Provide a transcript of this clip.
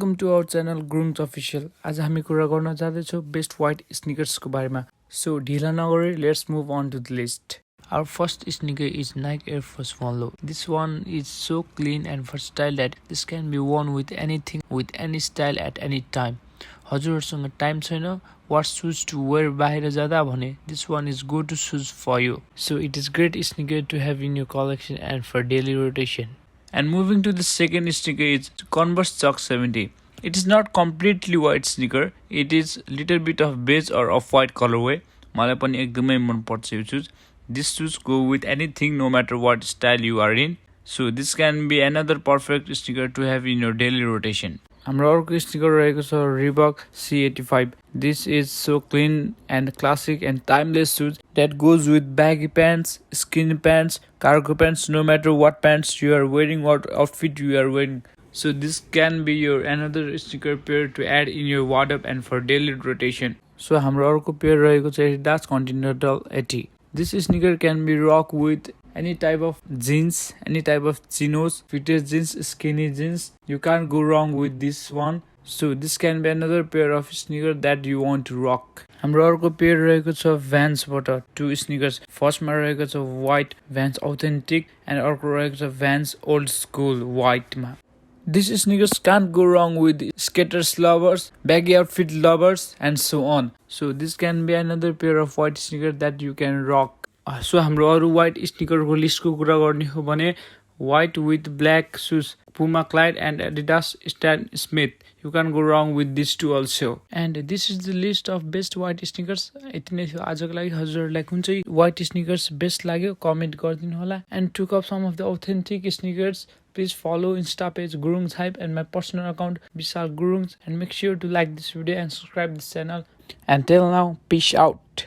welcome to our channel Gurunzhype official. आज हामी कुरा गर्न जाँदैछौँ बेस्ट व्हाइट स्निकर्स को बारेमा. So ढिला नगरी let's move on to the list. Our first sneaker is Nike Air Force 1 Low. This one is so clean and versatile that this can be worn with anything, with any style at any time. हजुरहरुसँग time छैन what shoes to wear बाहिर जाँदा भने this one is go to shoes for you. So it is great sneaker to have in your collection and for daily rotation. And moving to the second sneaker is Converse Chuck 70. It is not completely white sneaker. It is little bit of beige or off-white colorway. मलाई पनि एकदमै मन पर्छ यो shoes. These shoes go with anything no matter what style you are in. So this can be another perfect sneaker to have in your daily rotation. हाम्रो अर्को sneaker रहेको छ Reebok C85. This is so clean and classic and timeless shoes that goes with baggy pants, skinny pants, cargo pants, no matter what pants you are wearing, what outfit you are wearing. So this can be your another sneaker pair to add in your wardrobe and for daily rotation. So हाम्रो अर्को pair रहेको छ Adidas Continental 80. This sneaker can be rocked with any type of jeans, any type of chinos, fitted jeans, skinny jeans. You can't go wrong with this one. So this can be another pair of sneaker that you want to rock. हाम्रो अर्को pair रहेको छ Vans बाट two sneakers. First मा रहेको छ white Vans authentic and अर्को रहेको छ Vans old school white मा. These sneakers can't go wrong with skaters lovers, baggy outfit lovers and so on. So this can be another pair of white sneakers that you can rock. So हाम्रो अरु white sneaker को list को कुरा गर्ने हो भने white with black shoes Puma Clyde and Adidas Stan Smith. You can go wrong with these two also. And this is the list of best white sneakers. यति नै थियो आजको लागि. हजुरहरुलाई कुन चाहिँ white sneakers best लाग्यो कमेन्ट गरिदिनु होला. And took up some of the authentic sneakers. Please follow Insta page Gurunzhype and my personal account Vishal Gurunz, and make sure to like this video and subscribe this channel. Until now, peace out.